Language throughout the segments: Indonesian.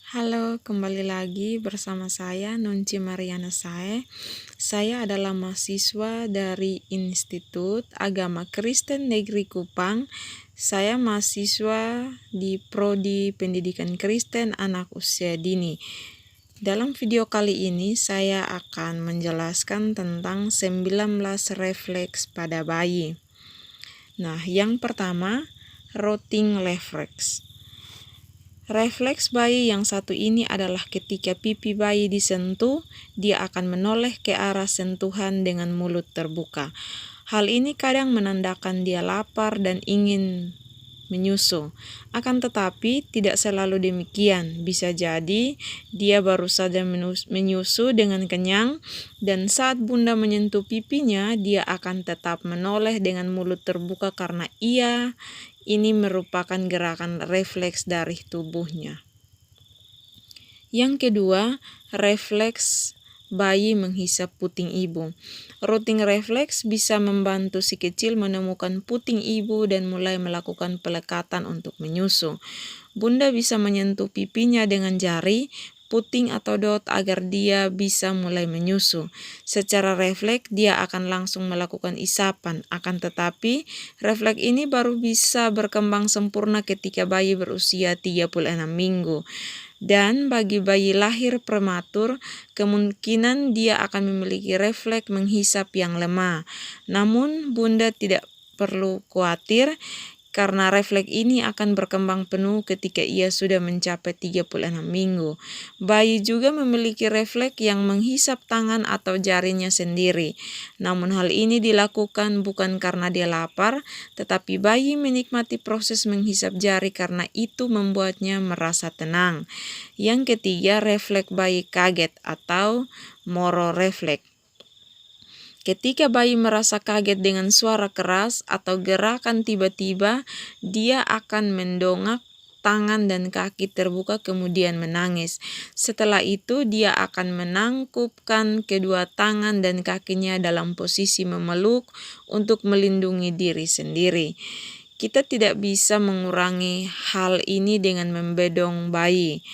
Halo, kembali lagi bersama saya Nunci Mariana Sae. Saya adalah mahasiswa dari Institut Agama Kristen Negeri Kupang. Saya mahasiswa di Prodi Pendidikan Kristen Anak Usia Dini. Dalam video kali ini saya akan menjelaskan tentang 19 refleks pada bayi. Nah, yang pertama, rotting reflex. Refleks bayi yang satu ini adalah ketika pipi bayi disentuh, dia akan menoleh ke arah sentuhan dengan mulut terbuka. Hal ini kadang menandakan dia lapar dan ingin menyusu. Akan tetapi tidak selalu demikian. Bisa jadi dia baru saja menyusu dengan kenyang dan saat bunda menyentuh pipinya, dia akan tetap menoleh dengan mulut terbuka karena ini merupakan gerakan refleks dari tubuhnya. Yang kedua, refleks bayi menghisap puting ibu. Rotting refleks bisa membantu si kecil menemukan puting ibu dan mulai melakukan pelekatan untuk menyusu. Bunda bisa menyentuh pipinya dengan jari, puting atau dot agar dia bisa mulai menyusu. Secara refleks dia akan langsung melakukan isapan, akan tetapi refleks ini baru bisa berkembang sempurna ketika bayi berusia 36 minggu. Dan bagi bayi lahir prematur, kemungkinan dia akan memiliki refleks menghisap yang lemah. Namun bunda tidak perlu khawatir, karena refleks ini akan berkembang penuh ketika ia sudah mencapai 36 minggu. Bayi juga memiliki refleks yang menghisap tangan atau jarinya sendiri. Namun hal ini dilakukan bukan karena dia lapar, tetapi bayi menikmati proses menghisap jari karena itu membuatnya merasa tenang. Yang ketiga, refleks bayi kaget atau moro refleks. Ketika bayi merasa kaget dengan suara keras atau gerakan tiba-tiba, dia akan mendongak tangan dan kaki terbuka kemudian menangis. Setelah itu dia akan menangkupkan kedua tangan dan kakinya dalam posisi memeluk untuk melindungi diri sendiri. Kita tidak bisa mengurangi hal ini dengan membedong bayi.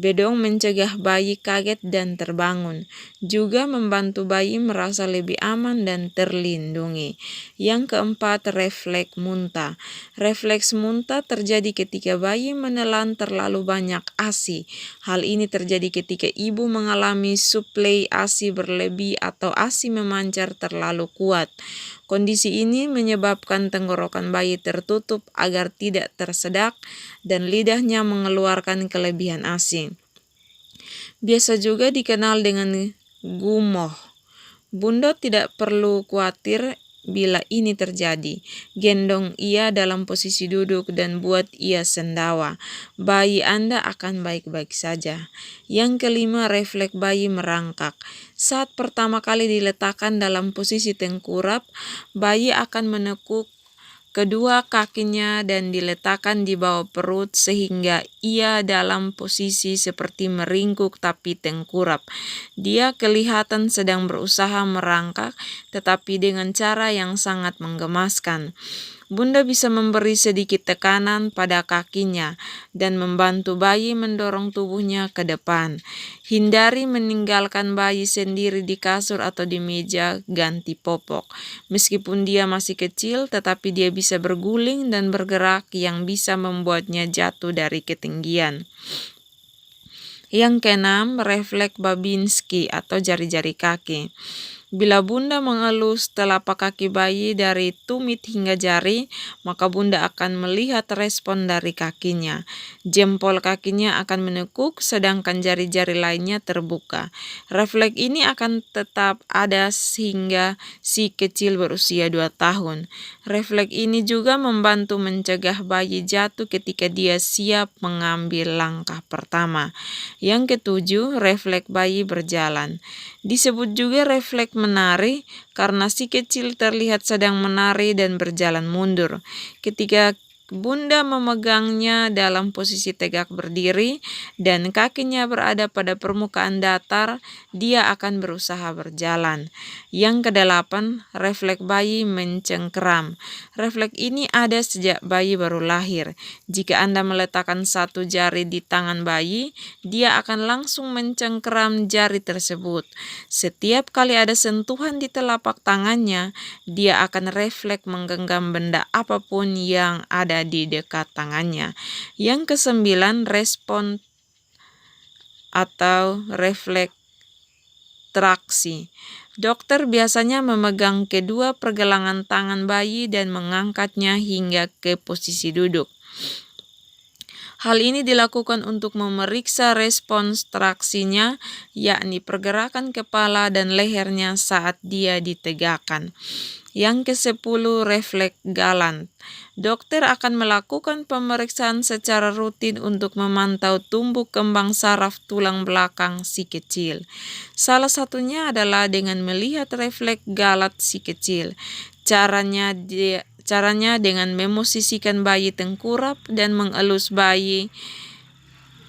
Bedong mencegah bayi kaget dan terbangun, juga membantu bayi merasa lebih aman dan terlindungi. Yang keempat, refleks muntah. Refleks muntah terjadi ketika bayi menelan terlalu banyak ASI. Hal ini terjadi ketika ibu mengalami suplai ASI berlebih atau ASI memancar terlalu kuat. Kondisi ini menyebabkan tenggorokan bayi tertutup agar tidak tersedak dan lidahnya mengeluarkan kelebihan ASI. Biasa juga dikenal dengan gumoh. Bunda tidak perlu khawatir bila ini terjadi. Gendong ia dalam posisi duduk dan buat ia sendawa. Bayi Anda akan baik-baik saja. Yang kelima, refleks bayi merangkak. Saat pertama kali diletakkan dalam posisi tengkurap, bayi akan menekuk kedua kakinya dan diletakkan di bawah perut sehingga ia dalam posisi seperti meringkuk tapi tengkurap. Dia kelihatan sedang berusaha merangkak tetapi dengan cara yang sangat menggemaskan. Bunda bisa memberi sedikit tekanan pada kakinya dan membantu bayi mendorong tubuhnya ke depan. Hindari meninggalkan bayi sendiri di kasur atau di meja ganti popok. Meskipun dia masih kecil, tetapi dia bisa berguling dan bergerak yang bisa membuatnya jatuh dari ketinggian. Yang keenam, refleks Babinski atau jari-jari kaki. Bila bunda mengelus telapak kaki bayi dari tumit hingga jari, maka bunda akan melihat respon dari kakinya. Jempol kakinya akan menekuk, sedangkan jari-jari lainnya terbuka. Refleks ini akan tetap ada sehingga si kecil berusia 2 tahun. Refleks ini juga membantu mencegah bayi jatuh ketika dia siap mengambil langkah pertama. Yang ketujuh, refleks bayi berjalan. Disebut juga refleks menari karena si kecil terlihat sedang menari dan berjalan mundur. Ketika bunda memegangnya dalam posisi tegak berdiri dan kakinya berada pada permukaan datar, dia akan berusaha berjalan. Yang kedelapan, refleks bayi mencengkeram. Refleks ini ada sejak bayi baru lahir. Jika Anda meletakkan satu jari di tangan bayi, dia akan langsung mencengkeram jari tersebut. Setiap kali ada sentuhan di telapak tangannya, dia akan refleks menggenggam benda apapun yang ada di dekat tangannya. Yang kesembilan, respon atau refleks traksi. Dokter biasanya memegang kedua pergelangan tangan bayi dan mengangkatnya hingga ke posisi duduk. Hal ini dilakukan untuk memeriksa respons traksinya, yakni pergerakan kepala dan lehernya saat dia ditegakkan. Yang ke-10, refleks galant. Dokter akan melakukan pemeriksaan secara rutin untuk memantau tumbuh kembang saraf tulang belakang si kecil. Salah satunya adalah dengan melihat refleks galant si kecil. Caranya dengan memosisikan bayi tengkurap dan mengelus bayi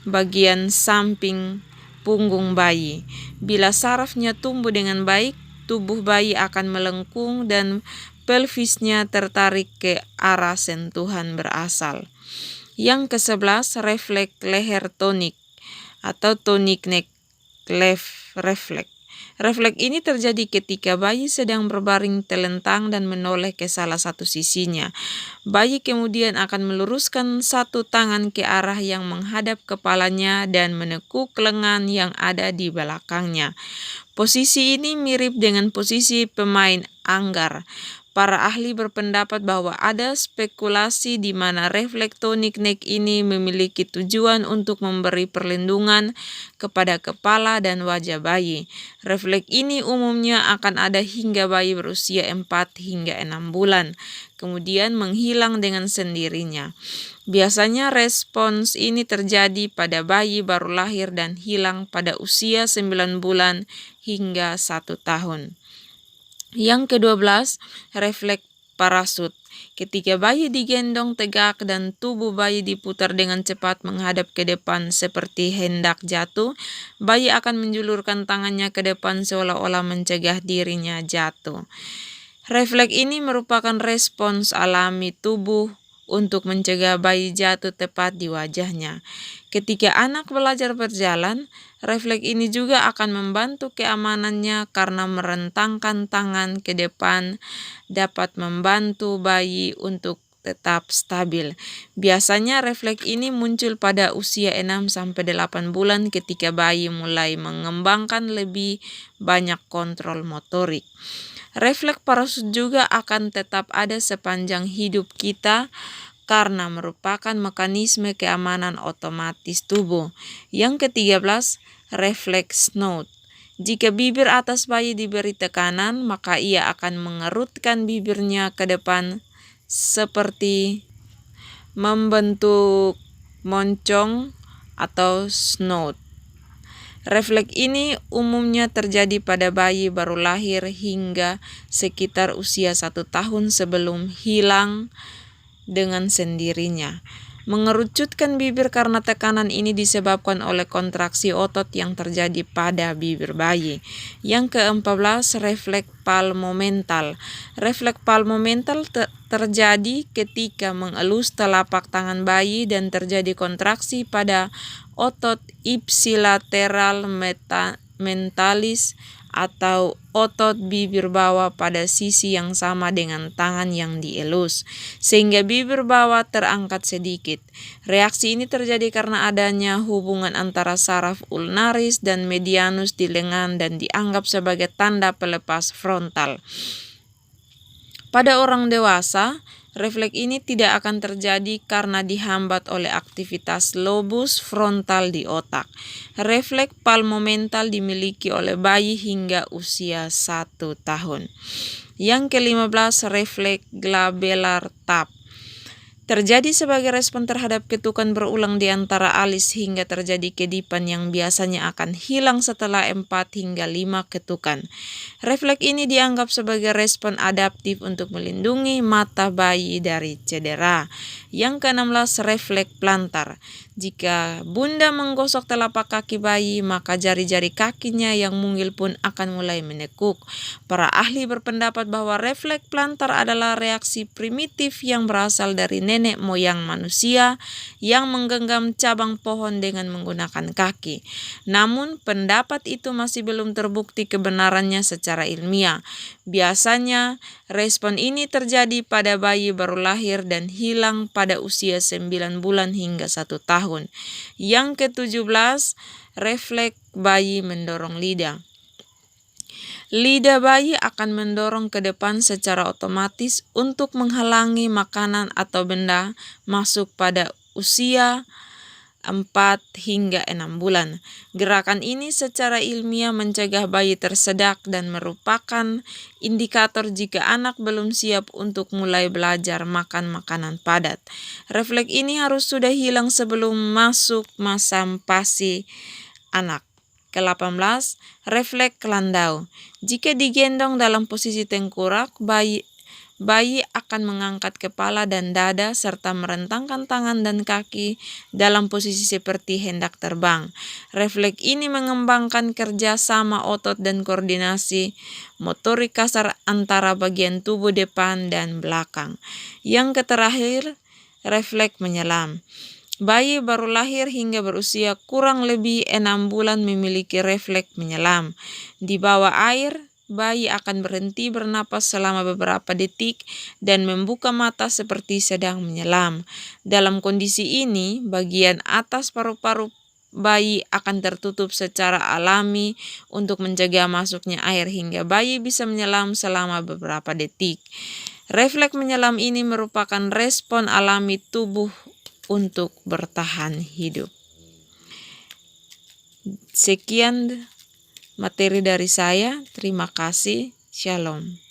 bagian samping punggung bayi. Bila sarafnya tumbuh dengan baik, tubuh bayi akan melengkung dan pelvisnya tertarik ke arah sentuhan berasal. Yang ke-11, refleks leher tonik atau tonic neck refleks. Refleks ini terjadi ketika bayi sedang berbaring telentang dan menoleh ke salah satu sisinya. Bayi kemudian akan meluruskan satu tangan ke arah yang menghadap kepalanya dan menekuk lengan yang ada di belakangnya. Posisi ini mirip dengan posisi pemain anggar. Para ahli berpendapat bahwa ada spekulasi di mana refleks tonic neck ini memiliki tujuan untuk memberi perlindungan kepada kepala dan wajah bayi. Refleks ini umumnya akan ada hingga bayi berusia 4 hingga 6 bulan, kemudian menghilang dengan sendirinya. Biasanya respons ini terjadi pada bayi baru lahir dan hilang pada usia 9 bulan hingga 1 tahun. Yang ke-12, refleks parasut. Ketika bayi digendong tegak dan tubuh bayi diputar dengan cepat menghadap ke depan seperti hendak jatuh, bayi akan menjulurkan tangannya ke depan seolah-olah mencegah dirinya jatuh. Refleks ini merupakan respons alami tubuh untuk mencegah bayi jatuh tepat di wajahnya. Ketika anak belajar berjalan, refleks ini juga akan membantu keamanannya karena merentangkan tangan ke depan dapat membantu bayi untuk tetap stabil. Biasanya refleks ini muncul pada usia 6-8 bulan ketika bayi mulai mengembangkan lebih banyak kontrol motorik. Refleks parasut juga akan tetap ada sepanjang hidup kita karena merupakan mekanisme keamanan otomatis tubuh. Yang ke-13, refleks snout. Jika bibir atas bayi diberi tekanan, maka ia akan mengerutkan bibirnya ke depan seperti membentuk moncong atau snout. Refleks ini umumnya terjadi pada bayi baru lahir hingga sekitar usia 1 tahun sebelum hilang dengan sendirinya. Mengerucutkan bibir karena tekanan ini disebabkan oleh kontraksi otot yang terjadi pada bibir bayi. Yang ke-14, refleks palmomental. Refleks palmomental terjadi ketika mengelus telapak tangan bayi dan terjadi kontraksi pada otot ipsilateral mentalis atau otot bibir bawah pada sisi yang sama dengan tangan yang dielus, sehingga bibir bawah terangkat sedikit. Reaksi ini terjadi karena adanya hubungan antara saraf ulnaris dan medianus di lengan dan dianggap sebagai tanda pelepas frontal. Pada orang dewasa, refleks ini tidak akan terjadi karena dihambat oleh aktivitas lobus frontal di otak. Refleks palmomental dimiliki oleh bayi hingga usia 1 tahun. Yang ke-15, refleks glabellar tap. Terjadi sebagai respon terhadap ketukan berulang di antara alis hingga terjadi kedipan yang biasanya akan hilang setelah 4 hingga 5 ketukan. Refleks ini dianggap sebagai respon adaptif untuk melindungi mata bayi dari cedera. Yang ke-16, refleks plantar. Jika bunda menggosok telapak kaki bayi, maka jari-jari kakinya yang mungil pun akan mulai menekuk. Para ahli berpendapat bahwa refleks plantar adalah reaksi primitif yang berasal dari nenek moyang manusia yang menggenggam cabang pohon dengan menggunakan kaki. Namun, pendapat itu masih belum terbukti kebenarannya secara ilmiah. Biasanya, respon ini terjadi pada bayi baru lahir dan hilang pada usia 9 bulan hingga 1 tahun. Yang ke-17, refleks bayi mendorong lidah. Lidah bayi akan mendorong ke depan secara otomatis untuk menghalangi makanan atau benda masuk pada usia 4 hingga 6 bulan. Gerakan ini secara ilmiah mencegah bayi tersedak dan merupakan indikator jika anak belum siap untuk mulai belajar makan makanan padat. Refleks ini harus sudah hilang sebelum masuk masa pasi anak. Ke-18, refleks landau. Jika digendong dalam posisi tengkorak, bayi akan mengangkat kepala dan dada serta merentangkan tangan dan kaki dalam posisi seperti hendak terbang. Refleks ini mengembangkan kerja sama otot dan koordinasi motorik kasar antara bagian tubuh depan dan belakang. Yang terakhir, refleks menyelam. Bayi baru lahir hingga berusia kurang lebih 6 bulan memiliki refleks menyelam. Di bawah air, bayi akan berhenti bernapas selama beberapa detik dan membuka mata seperti sedang menyelam. Dalam kondisi ini, bagian atas paru-paru bayi akan tertutup secara alami untuk mencegah masuknya air hingga bayi bisa menyelam selama beberapa detik. Refleks menyelam ini merupakan respon alami tubuh untuk bertahan hidup. Sekian materi dari saya. Terima kasih. Shalom.